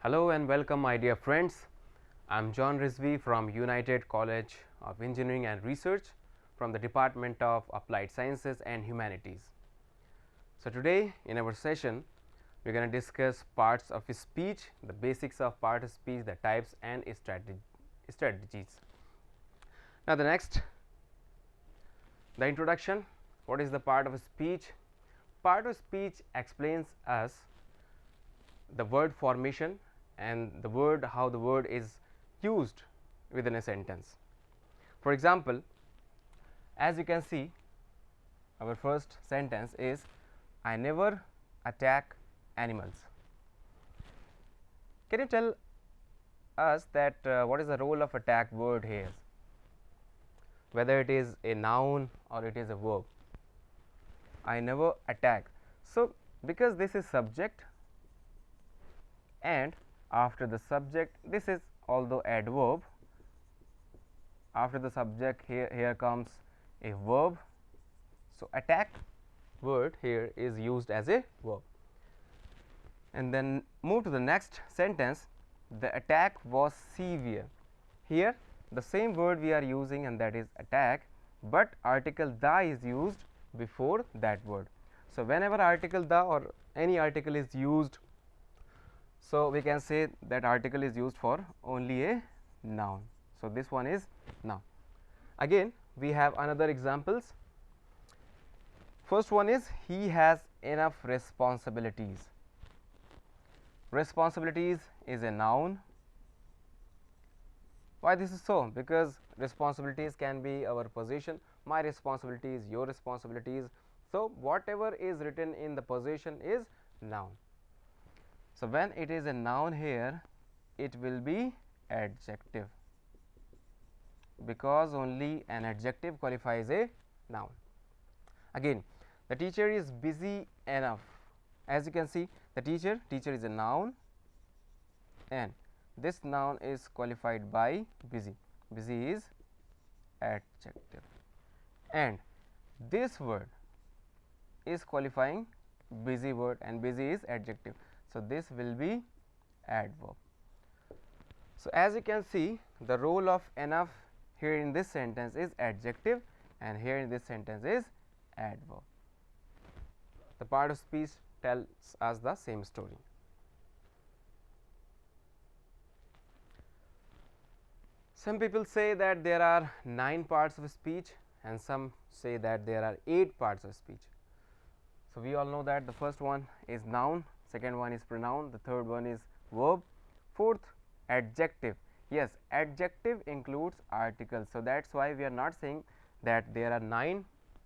Hello and welcome, my dear friends. I am John Rizvi from United College of Engineering and Research from the Department of Applied Sciences and Humanities. So, today in our session we are going to discuss parts of speech, the basics of part of speech, the types and strategies. Now, the introduction. What is the part of speech? Part of speech explains us the word formation and how the word is used within a sentence. For example, as you can see, our first sentence is I never attack animals. Can you tell us that what is the role of attack word here, whether it is a noun or it is a verb? I never attack. So, because this is subject and after the subject, this is although adverb, after the subject here comes a verb. So, attack word here is used as a verb. And then move to the next sentence, the attack was severe. Here the same word we are using, and that is attack, but article the is used before that word. So, whenever article the or any article is used, so we can say that article is used for only a noun. So, this one is noun. Again we have another examples. First one is he has enough responsibilities. Responsibilities is a noun. Why this is so? Because responsibilities can be our position, my responsibilities, your responsibilities. So, whatever is written in the position is noun. So, when it is a noun here, it will be adjective, because only an adjective qualifies a noun. Again, the teacher is busy enough. As you can see, the teacher is a noun, and this noun is qualified by busy. Busy is adjective, and this word is qualifying busy word, and busy is adjective. So, this will be adverb. So, as you can see, the role of enough here in this sentence is adjective, and here in this sentence is adverb. The part of speech tells us the same story. Some people say that there are 9 parts of speech, and some say that there are 8 parts of speech. So, we all know that the first one is noun, second one is pronoun, the third one is verb, fourth adjective. Yes, adjective includes articles. So, that is why we are not saying that there are 9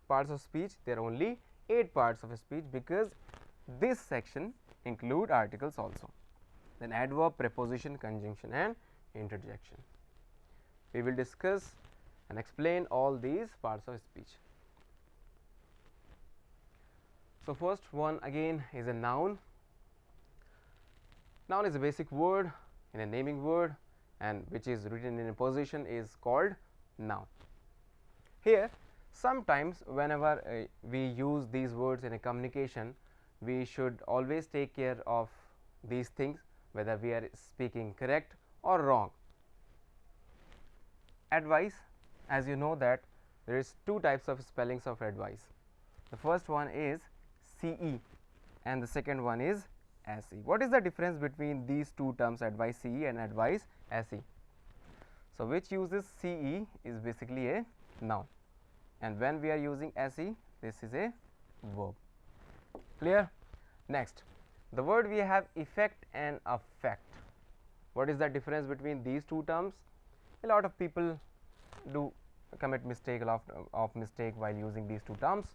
parts of speech, there are only 8 parts of speech, because this section include articles also. Then adverb, preposition, conjunction and interjection. We will discuss and explain all these parts of speech. So, first one again is a noun. Noun is a basic word in a naming word, and which is written in a position is called noun. Here sometimes whenever we use these words in a communication, we should always take care of these things, whether we are speaking correct or wrong. Advice, as you know that there is 2 types of spellings of advice. The first one is CE and the second one is SE. What is the difference between these 2 terms, advice CE and advice SE? So, which uses CE is basically a noun, and when we are using SE, this is a verb. Clear? Next, the word we have effect and affect. What is the difference between these 2 terms? A lot of people do commit mistake while using these 2 terms.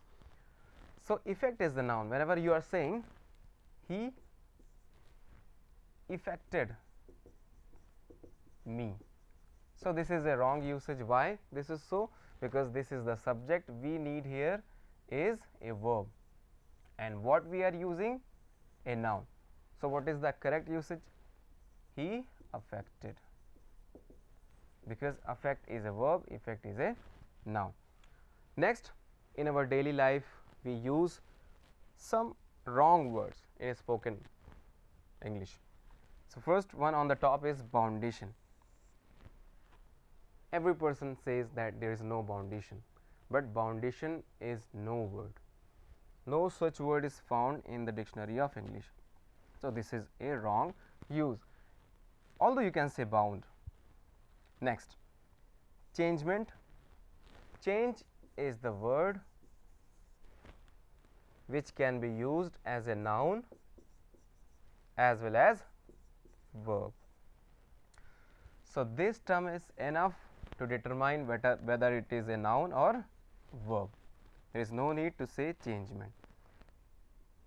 So, effect is the noun. Whenever you are saying he affected me, so this is a wrong usage. Why this is so? Because this is the subject, we need here is a verb, and what we are using a noun. So, what is the correct usage? He affected, because affect is a verb, effect is a noun. Next, in our daily life we use some wrong words in spoken English. So first one on the top is foundation. Every person says that there is no foundation, but foundation is no word. No such word is found in the dictionary of English. So this is a wrong use, although you can say bound. Next, changement. Change is the word which can be used as a noun as well as verb. So this term is enough to determine whether it is a noun or verb. There is no need to say changement.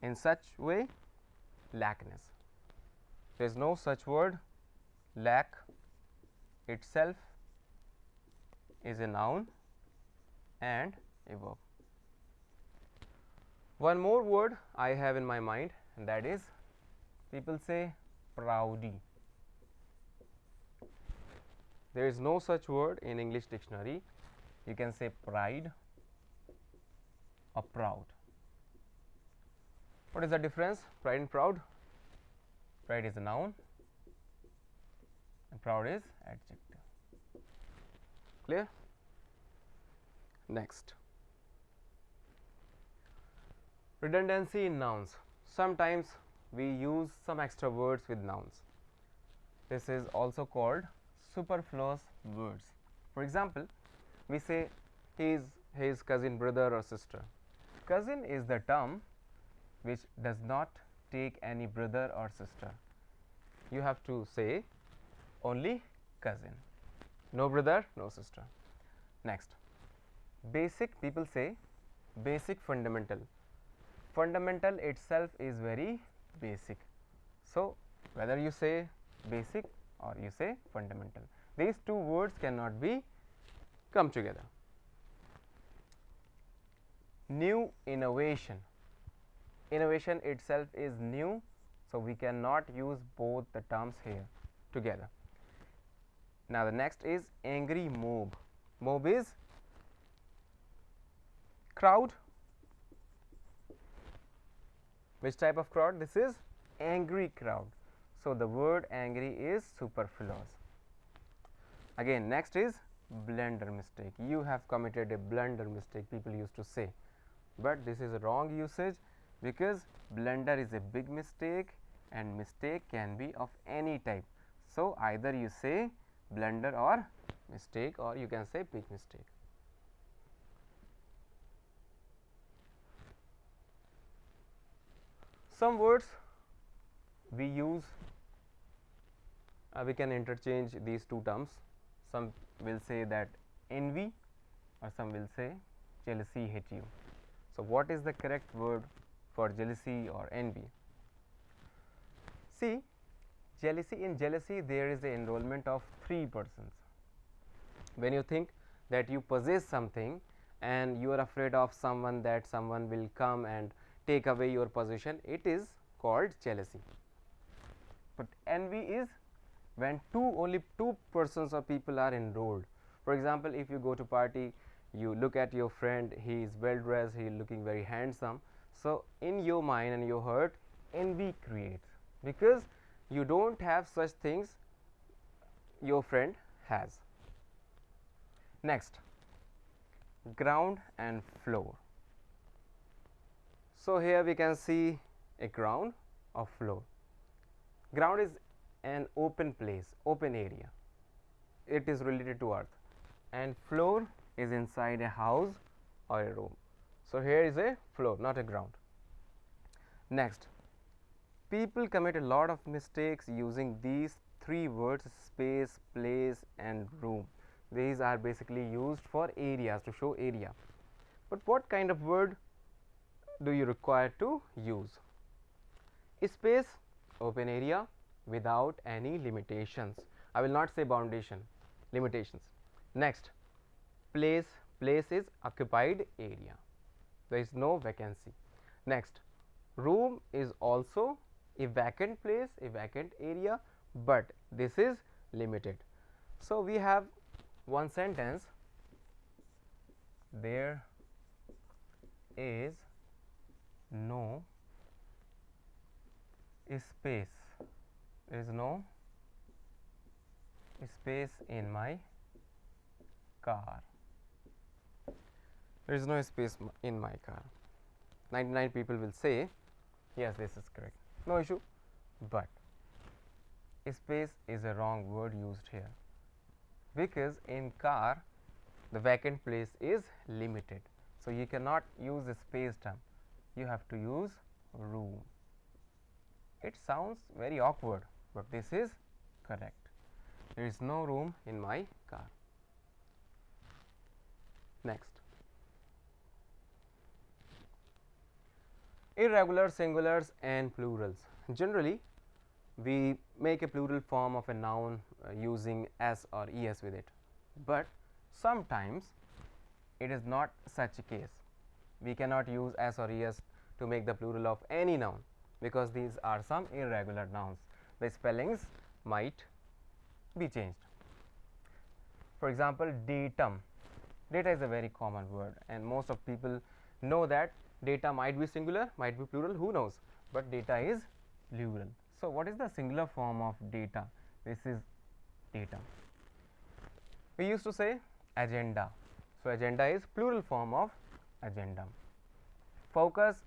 In such way, lackness. There is no such word. Lack itself is a noun and a verb. One more word I have in my mind, and that is, people say proudy. There is no such word in English dictionary. You can say pride or proud. What is the difference? Pride and proud. Pride is a noun and proud is adjective. Clear? Next, redundancy in nouns. Sometimes we use some extra words with nouns. This is also called superfluous words. For example, we say he is his cousin, brother or sister. Cousin is the term which does not take any brother or sister. You have to say only cousin, no brother, no sister. Next, basic. People say basic, fundamental. Fundamental itself is very basic. So whether you say basic or you say fundamental, these two words cannot be come together. New, innovation. Innovation itself is new, so we cannot use both the terms here together. Now the next is angry mob. Mob is crowd. Which type of crowd? This is angry crowd. So the word angry is superfluous. Again, next is blunder, mistake. You have committed a blunder, mistake, people used to say, but this is a wrong usage, because blunder is a big mistake and mistake can be of any type. So either you say blunder or mistake, or you can say big mistake. Some words we use, we can interchange these two terms. Some will say that envy, or some will say jealousy hate you. So what is the correct word for jealousy or envy? See, jealousy, in jealousy there is a enrollment of 3 persons. When you think that you possess something and you are afraid of someone, that someone will come and take away your possession, it is called jealousy. But envy is when only two persons or people are enrolled. For example, if you go to party, you look at your friend, he is well dressed, he is looking very handsome. So in your mind and your heart, envy creates, because you don't have such things your friend has. Next, ground and floor. So here we can see a ground or floor. Ground is an open place, open area. It is related to earth, and floor is inside a house or a room. So here is a floor, not a ground. Next, people commit a lot of mistakes using these 3 words: space, place and room. These are basically used for areas, to show area. But what kind of word do you require to use? Space, open area without any limitations. I will not say boundation, limitations. Next, place. Place is occupied area, there is no vacancy. Next, room is also a vacant place, a vacant area, but this is limited. So we have one sentence: there is no space there is no space in my car. There is no space in my car. 99 people will say yes, this is correct, no issue, but space is a wrong word used here, because in car the vacant place is limited, so you cannot use a space term, you have to use room. It sounds very awkward, but this is correct. There is no room in my car. Next, irregular singulars and plurals. Generally we make a plural form of a noun using s or es with it, but sometimes it is not such a case. We cannot use s or es to make the plural of any noun, because these are some irregular nouns. The spellings might be changed. For example, datum. Data is a very common word, and most of people know that data might be singular, might be plural, who knows, but data is plural. So what is the singular form of data? This is data. We used to say agenda, so agenda is plural form of agenda. Focus,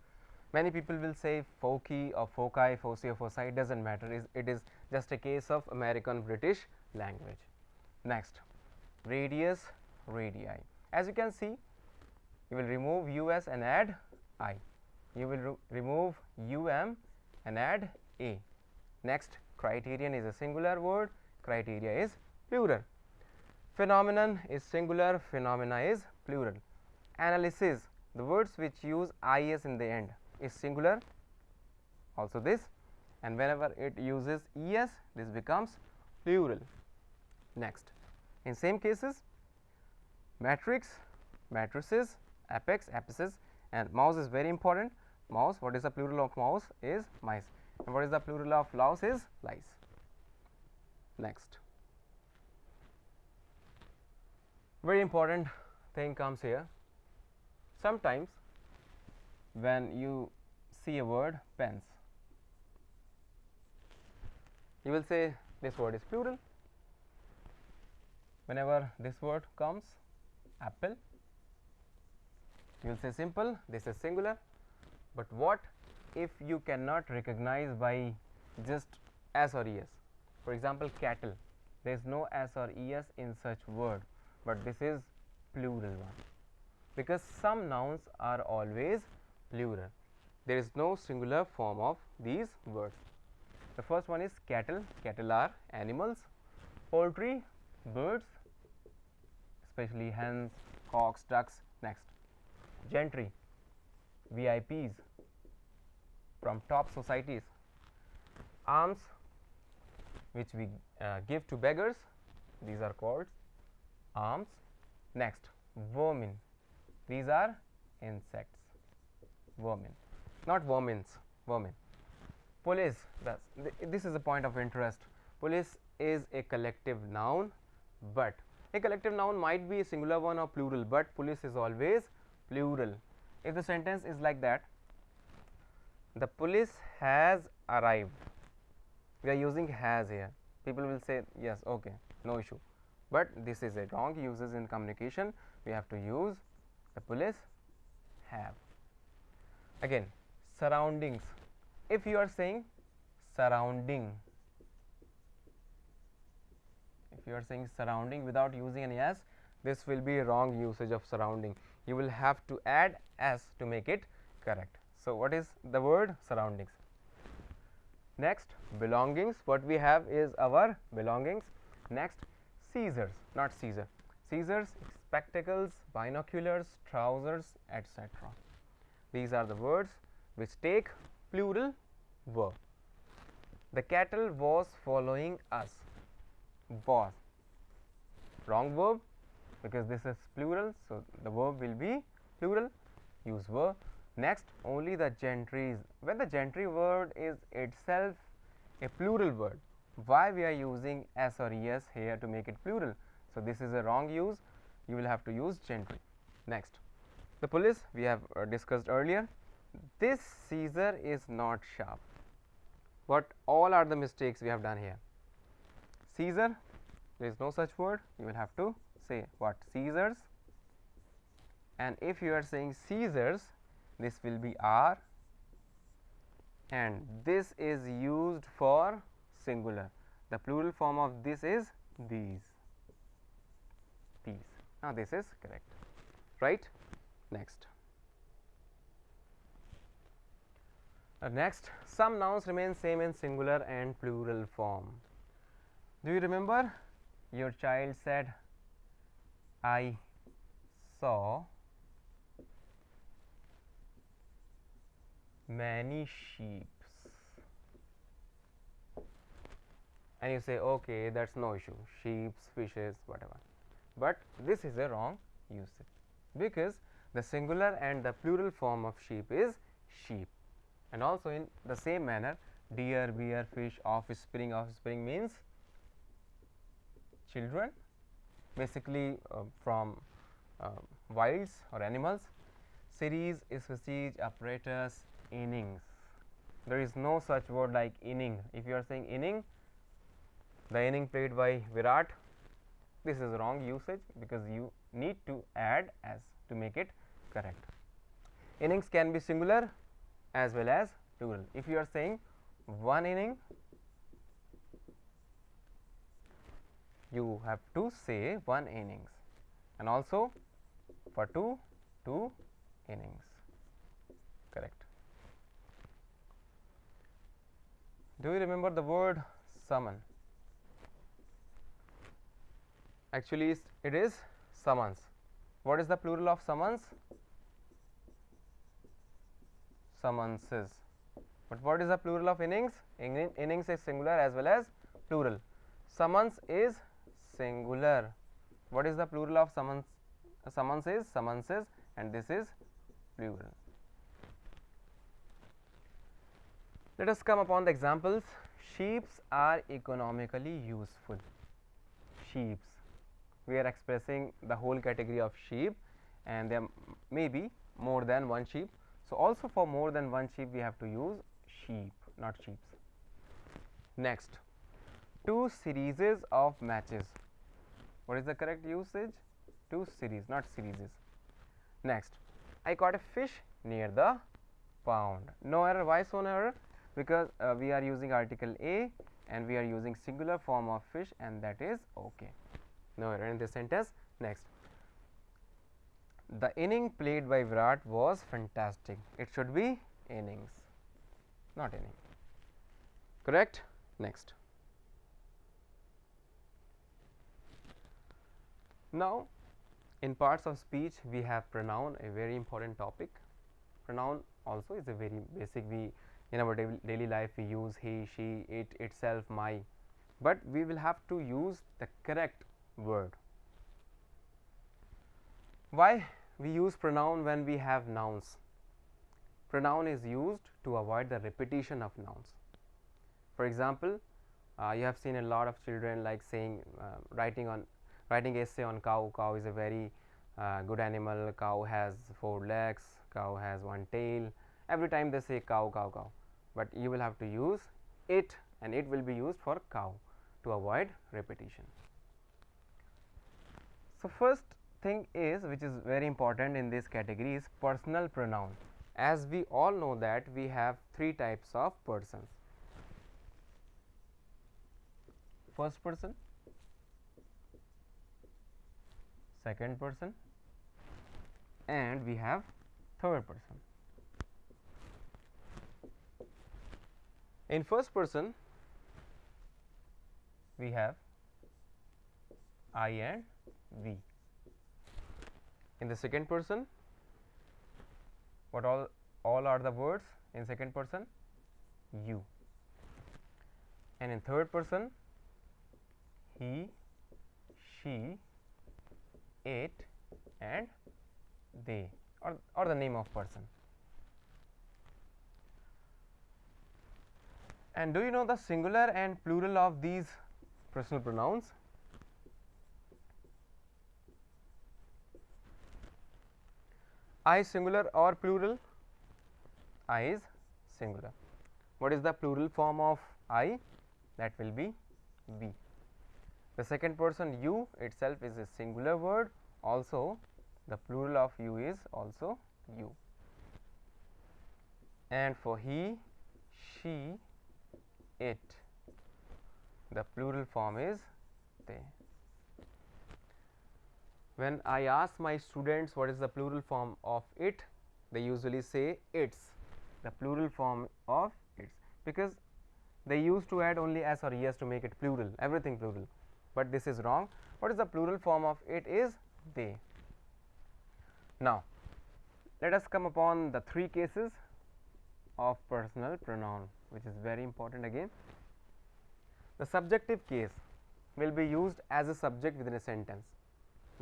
many people will say foci or foci, foci or foci, it does not matter, it is just a case of American British language. Next, radius, radii. As you can see, you will remove us and add I, you will remove and add a. Next, criterion is a singular word, criteria is plural. Phenomenon is singular, phenomena is plural. Analysis, the words which use is in the end is singular, also this, and whenever it uses es, this becomes plural. Next, in same cases, matrix, matrices, apex, apices, and mouse is very important. Mouse, what is the plural of mouse is mice, and what is the plural of louse is lice. Next, very important thing comes here. Sometimes when you see a word pens, you will say this word is plural. Whenever this word comes, apple, you will say simple, this is singular. But what if you cannot recognize by just s or es? For example, cattle, there is no s or es in such word, but this is plural one, because some nouns are always plural. There is no singular form of these words. The first one is cattle. Cattle are animals. Poultry, birds, especially hens, cocks, ducks. Next, gentry, VIPs from top societies. Alms, which we give to beggars, these are called alms. Next, vermin, these are insects, vermin, not vermins, vermin. Police, this is a point of interest. Police is a collective noun, but a collective noun might be a singular one or plural, but police is always plural. If the sentence is like that, the police has arrived, we are using has here, people will say yes, okay, no issue, but this is a wrong uses in communication. We have to use the police have. Again, surroundings, if you are saying surrounding, if you are saying surrounding without using an s, this will be a wrong usage of surrounding. You will have to add s to make it correct. So what is the word surroundings? Next, belongings, what we have is our belongings. Next, Caesars, not Caesar, Caesars, spectacles, binoculars, trousers, etc. These are the words which take plural verb. The cattle was following us, was, wrong verb, because this is plural, so the verb will be plural, use verb. Next, only the gentries, when the gentry word is itself a plural word, why we are using s or es here to make it plural? So this is a wrong use, you will have to use gentry. Next, the police we have discussed earlier. This Caesar is not sharp. What all are the mistakes we have done here? Caesar, there is no such word, you will have to say what? Caesars. And if you are saying Caesars, this will be R, and this is used for singular. The plural form of this is these. Now this is correct, right? Next. Next, some nouns remain same in singular and plural form. Do you remember? Your child said, I saw many sheep, and you say, okay, that's no issue, sheeps, fishes, whatever. But this is a wrong usage, because the singular and the plural form of sheep is sheep. And also in the same manner, deer, bear, fish, offspring. Offspring means children, basically from wilds or animals. Series is siege, apparatus, innings. There is no such word like inning. If you are saying inning, the inning played by Virat, this is wrong usage, because you need to add as to make it correct. Innings can be singular as well as plural. If you are saying one inning, you have to say one innings, and also for two innings, correct. Do you remember the word summon? Actually it is summons. What is the plural of summons? Summonses. But what is the plural of innings? Innings is singular as well as plural. Summons is singular. What is the plural of summons? Summons is summonses, and this is plural. Let us come upon the examples. Sheeps are economically useful. Sheeps. We are expressing the whole category of sheep, and there may be more than one sheep. So also for more than one sheep we have to use sheep, not sheeps. Next, two series of matches. What is the correct usage? Two series, not series. Next, I caught a fish near the pond. No error. Why so no error? Because we are using article A and we are using singular form of fish, and that is okay. No error in this sentence. Next, the inning played by Virat was fantastic. It should be innings, not inning. Correct? Next. Now, in parts of speech we have pronoun, a very important topic. Pronoun also is a very basic. We in our daily life we use he, she, it, itself, my, but we will have to use the correct word. Why we use pronoun when we have nouns? Pronoun is used to avoid the repetition of nouns. For example, you have seen a lot of children like saying writing essay on cow. Cow is a very good animal. Cow has 4 legs. Cow has 1 tail. Every time they say cow, cow, cow, but you will have to use it, and it will be used for cow to avoid repetition. So first thing is, which is very important in this category, is personal pronoun. As we all know that we have 3 types of persons: first person, second person, and we have third person. In first person we have I and we. In the second person, what all are the words in second person? You. And in third person, he, she, it, and they, or the name of person. And do you know the singular and plural of these personal pronouns? I singular or plural? I is singular. What is the plural form of I? That will be we. The second person you itself is a singular word, also the plural of you is also you. And for he, she, it, the plural form is they. When I ask my students what is the plural form of it, they usually say its, the plural form of its, because they used to add only s or es to make it plural, everything plural, but this is wrong. What is the plural form of it is they. Now, let us come upon the three cases of personal pronoun, which is very important again. The subjective case will be used as a subject within a sentence,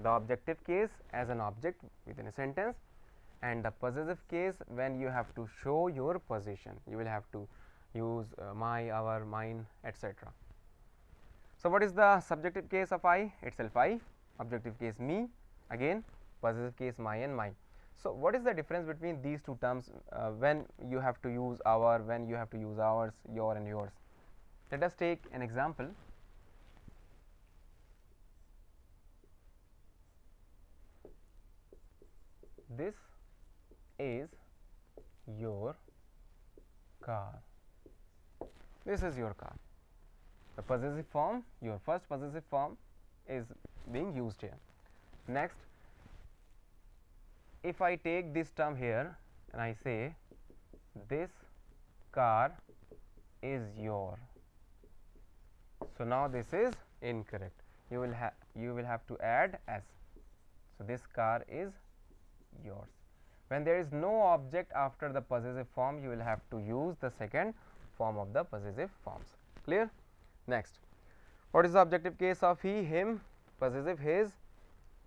the objective case as an object within a sentence, and the possessive case when you have to show your position, you will have to use my, our, mine, etc. So, what is the subjective case of I? Itself I, objective case me, again possessive case my and my. So, what is the difference between these two terms when you have to use our, when you have to use ours, your and yours? Let us take an example. This is your car. This is your car. The possessive form, your first possessive form is being used here. Next, if I take this term here and I say this car is your, so now this is incorrect. You will have to add s. So, this car is yours. When there is no object after the possessive form, you will have to use the second form of the possessive forms. Clear? Next, what is the objective case of he, him, possessive his?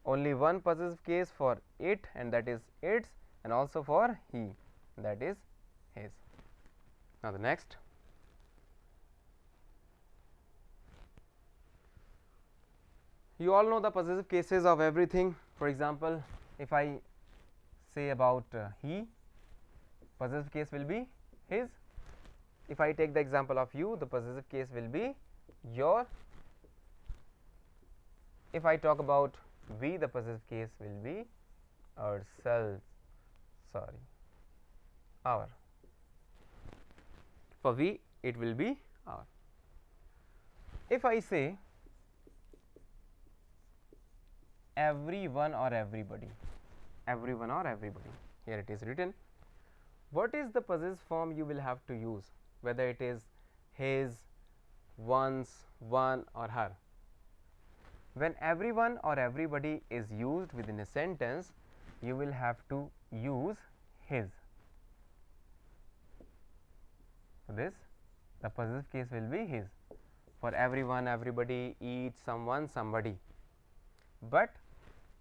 Only one possessive case for it, and that is its, and also for he, that is his. Now, the next, you all know the possessive cases of everything. For example, if I say about he, possessive case will be his. If I take the example of you, the possessive case will be your. If I talk about we, the possessive case will be ourselves, sorry, our. For we, it will be our. If I say everyone or everybody, everyone or everybody, here it is written, what is the possessive form you will have to use, whether it is his, one's, one or her? When everyone or everybody is used within a sentence, you will have to use his. So, this, the possessive case will be his for everyone, everybody, each, someone, somebody. But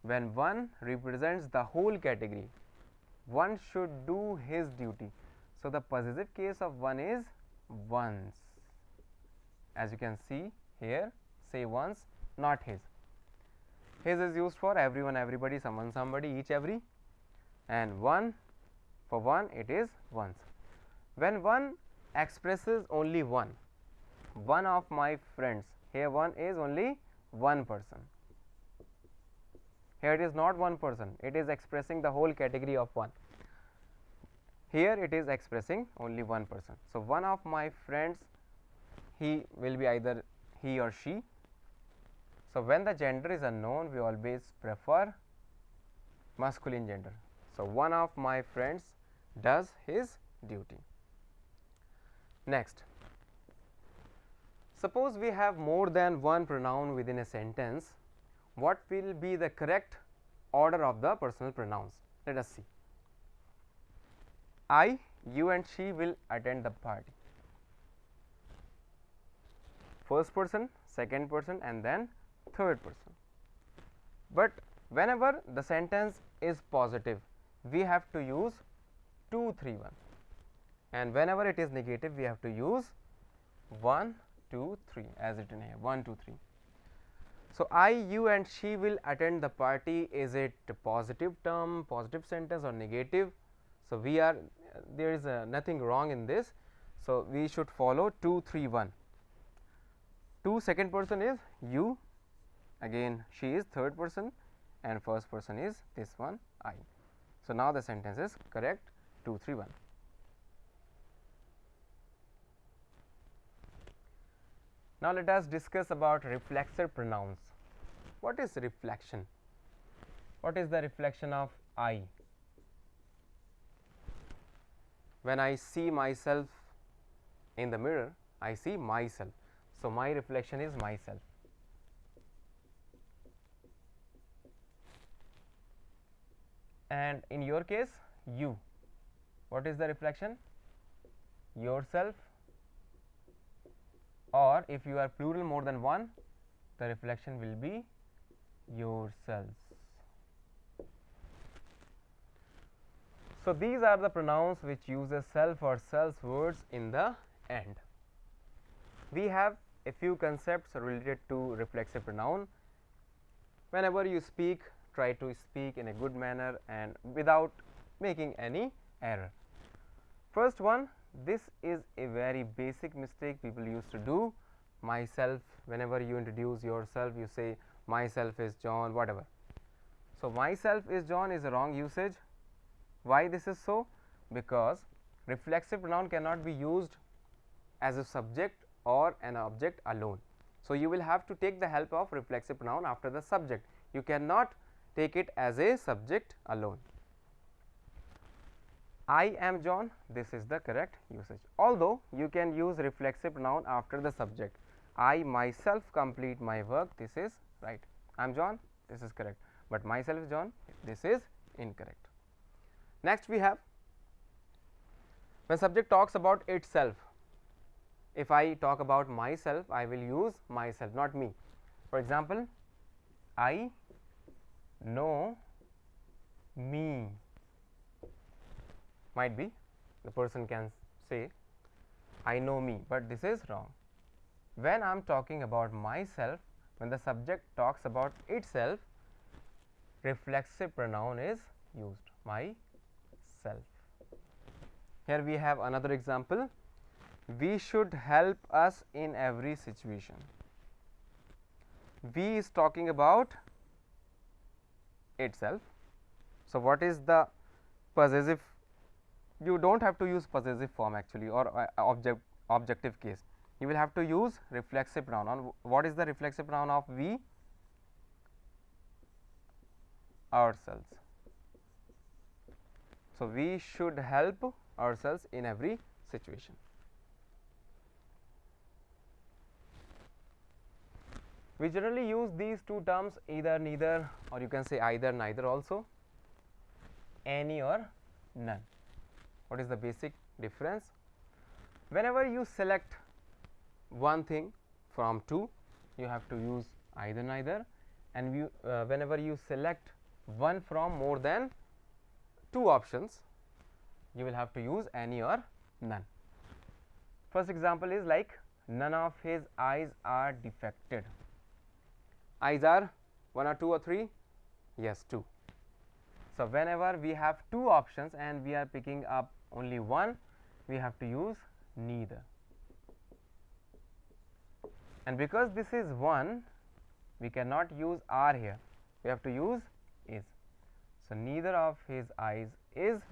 when one represents the whole category, one should do his duty. So, the possessive case of one is one's. As you can see here, say one's, not his. His is used for everyone, everybody, someone, somebody, each, every, and one, for one it is one's. When one expresses only one of my friends, here one is only one person. Here it is not one person, it is expressing the whole category of one. Here it is expressing only one person. So, one of my friends, he will be either he or she. So, when the gender is unknown, we always prefer masculine gender. So, one of my friends does his duty. Next, suppose we have more than one pronoun within a sentence, what will be the correct order of the personal pronouns? Let us see. I, you and she will attend the party. First person, second person, and then third person. But whenever the sentence is positive, we have to use 2, 3, 1, and whenever it is negative, we have to use 1, 2, 3 as written here, 1, 2, 3. So, I, you and she will attend the party. Is it a positive term, positive sentence, or negative? So, we are there is nothing wrong in this. So we should follow 2, 3, 1. 2 second person is you, again she is third person, and first person is this one I. So now the sentence is correct, 2, 3, 1. Now let us discuss about reflexive pronouns. What is reflection? What is the reflection of I? When I see myself in the mirror, I see myself. So my reflection is myself. And in your case, you. What is the reflection? Yourself. Or if you are plural more than one, the reflection will be yourselves. So these are the pronouns which uses self or selves words in the end. We have a few concepts related to reflexive pronoun. Whenever you speak, try to speak in a good manner and without making any error. First one, this is a very basic mistake people used to do. Myself, whenever you introduce yourself, you say myself is John, whatever. So myself is John is a wrong usage. Why this is so? Because reflexive pronoun cannot be used as a subject or an object alone. So you will have to take the help of reflexive pronoun after the subject. You cannot take it as a subject alone. I am John, this is the correct usage. Although you can use reflexive pronoun after the subject. I myself complete my work, this is right. I am John, this is correct. But myself is John, this is incorrect. Next we have when subject talks about itself. If I talk about myself, I will use myself, not me. For example, I know me. Might be the person can say I know me, but this is wrong. When I am talking about myself, when the subject talks about itself, reflexive pronoun is used, myself. Here we have another example. We should help us in every situation. We is talking about itself. So what is the possessive? You don't have to use possessive form actually, or objective case. You will have to use reflexive pronoun. What is the reflexive pronoun of we? Ourselves. So we should help ourselves in every situation. We generally use these two terms either, neither, or you can say either, neither also, any or none. What is the basic difference? Whenever you select one thing from two, you have to use either, neither, and whenever you select one from more than two options, you will have to use any or none. First example is like none of his eyes are defected. Eyes are 1 or 2 or 3? Yes, 2. So whenever we have two options and we are picking up only one, we have to use neither. And because this is one, we cannot use are here, we have to use is. So neither of his eyes is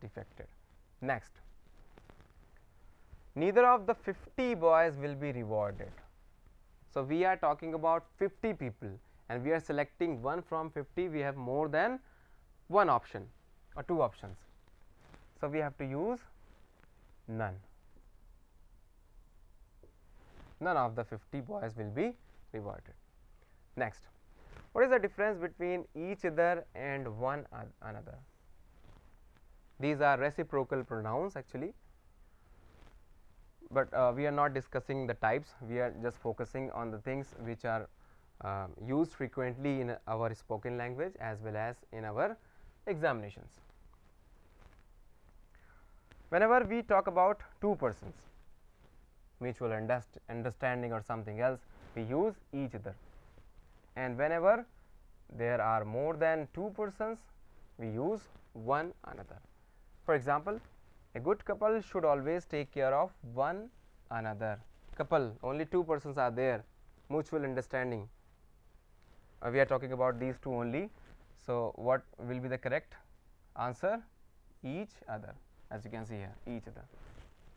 defected. Next, neither of the 50 boys will be rewarded. So we are talking about 50 people and we are selecting one from 50, we have more than one option or two options. So we have to use none. None of the 50 boys will be rewarded. Next, what is the difference between each other and one another? These are reciprocal pronouns actually, but we are not discussing the types, we are just focusing on the things which are used frequently in our spoken language as well as in our examinations. Whenever we talk about two persons, mutual understanding or something else, we use each other, and whenever there are more than two persons, we use one another. For example, A good couple should always take care of one another. Couple, only two persons are there, mutual understanding. We are talking about these two only. So, what will be the correct answer? Each other, as you can see here, each other.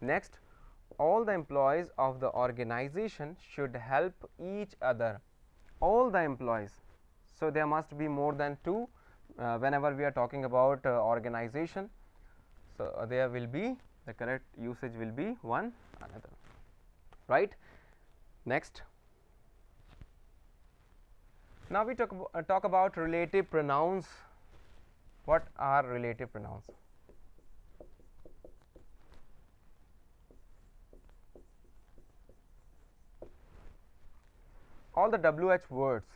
Next, all the employees of the organization should help each other. All the employees. So, there must be more than two whenever we are talking about organization. So, there will be the correct usage will be one another, right. Next, now we talk about relative pronouns. What are relative pronouns? All the WH words,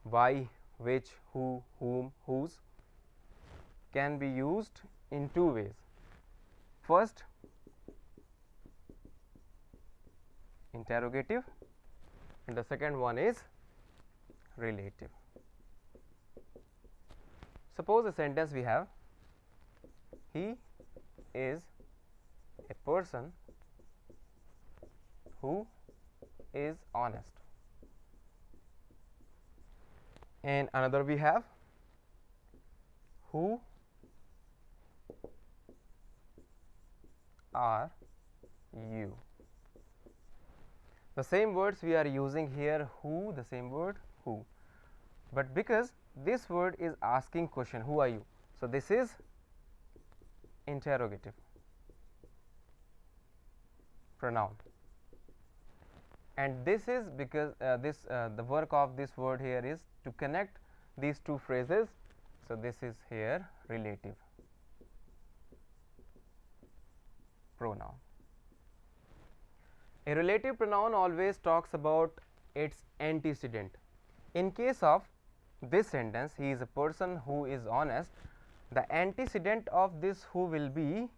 why, which, who, whom, whose, can be used in two ways. First, interrogative, and the second one is relative. Suppose a sentence we have, he is a person who is honest, and another we have, who are you. The same words we are using here, who, the same word who, but because this word is asking question, who are you, so this is interrogative pronoun, and this is because the work of this word here is to connect these two phrases. So, this is here relative pronoun. A relative pronoun always talks about its antecedent. In case of this sentence, he is a person who is honest, the antecedent of this who will be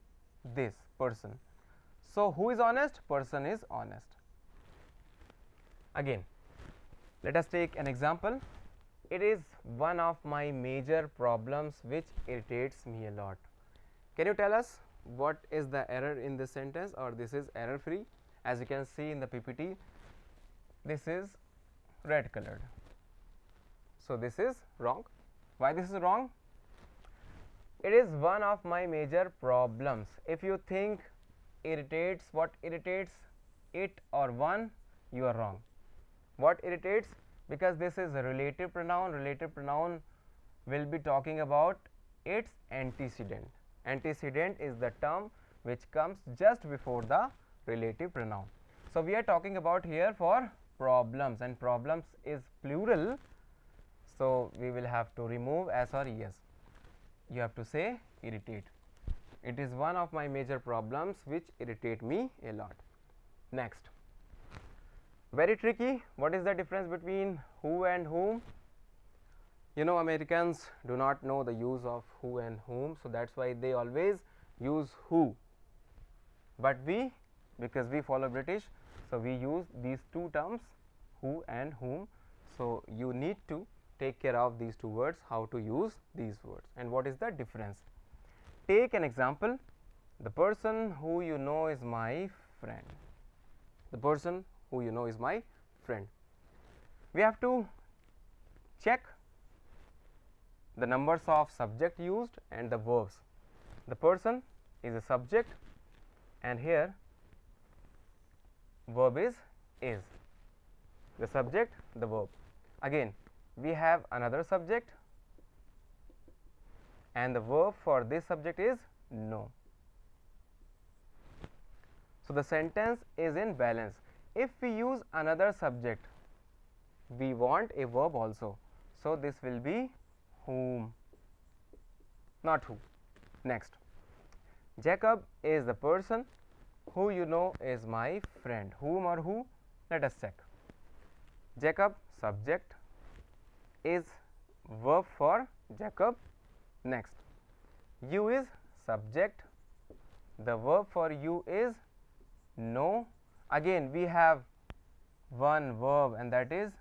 this person. So, who is honest? Person is honest. Again, let us take an example. It is one of my major problems which irritates me a lot. Can you tell us what is the error in this sentence, or this is error free? As you can see in the PPT, this is red colored. So, this is wrong. Why this is wrong? It is one of my major problems. If you think irritates, what irritates it or one, you are wrong. What irritates? Because this is a relative pronoun. Relative pronoun will be talking about its antecedent. Antecedent is the term which comes just before the relative pronoun. So, we are talking about here for problems, and problems is plural. So, we will have to remove s or es. You have to say irritate. It is one of my major problems which irritate me a lot. Next, very tricky. What is the difference between who and whom? You know, Americans do not know the use of who and whom, so that is why they always use who, but we, because we follow British, so we use these two terms, who and whom. So, you need to take care of these two words, how to use these words and what is the difference. Take an example, the person who you know is my friend. The person who you know is my friend. We have to check the numbers of subject used and the verbs. The person is a subject, and here verb is. The subject, the verb. Again, we have another subject, and the verb for this subject is no. So, the sentence is in balance. If we use another subject, we want a verb also. So, this will be whom, not who. Next, Jacob is the person who you know is my friend. Whom or who? Let us check. Jacob, subject, is verb for Jacob. Next, you is subject, the verb for you is know. Again, we have one verb, and that is.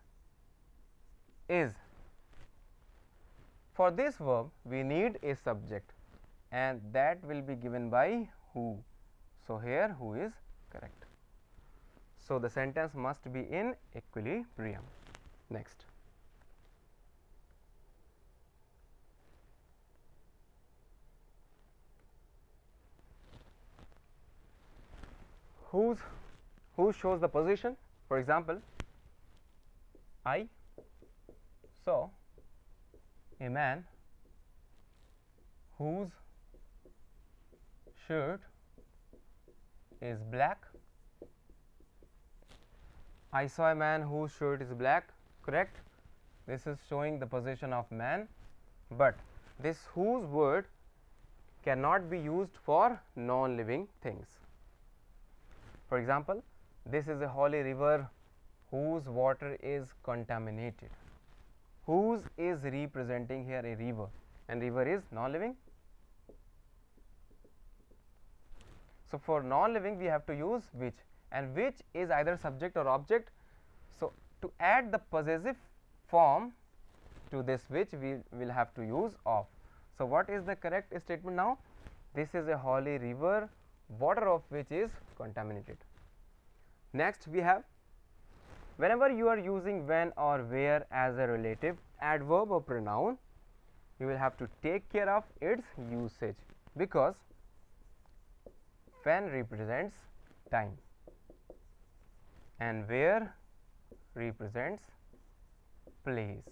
For this verb, we need a subject. and that will be given by who. So, here who is correct. So, the sentence must be in equilibrium. Next. Who shows the position? For example, I saw a man whose shirt is black. I saw a man whose shirt is black, correct? This is showing the position of man, but this whose word cannot be used for non-living things. For example, this is a holy river whose water is contaminated. Whose is representing here a river, and river is non-living. So, for non-living we have to use which, and which is either subject or object. So, to add the possessive form to this which, we will have to use of. So, what is the correct statement now? This is a holy river, water of which is contaminated. Next, we have, whenever you are using when or where as a relative adverb or pronoun, you will have to take care of its usage, because when represents time and where represents place.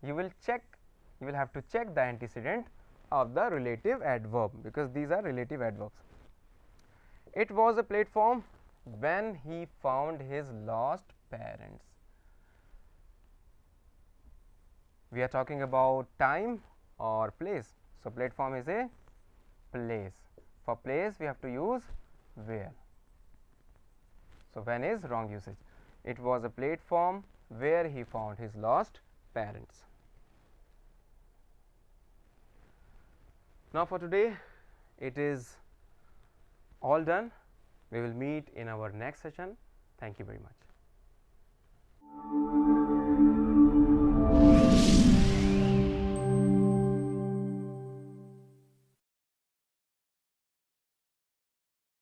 You will have to check the antecedent of the relative adverb, because these are relative adverbs. It was a platform when he found his lost parents. We are talking about time or place. So, platform is a place. For place we have to use where. So, when is wrong usage. It was a platform where he found his lost parents. Now, for today it is all done. We will meet in our next session. Thank you very much.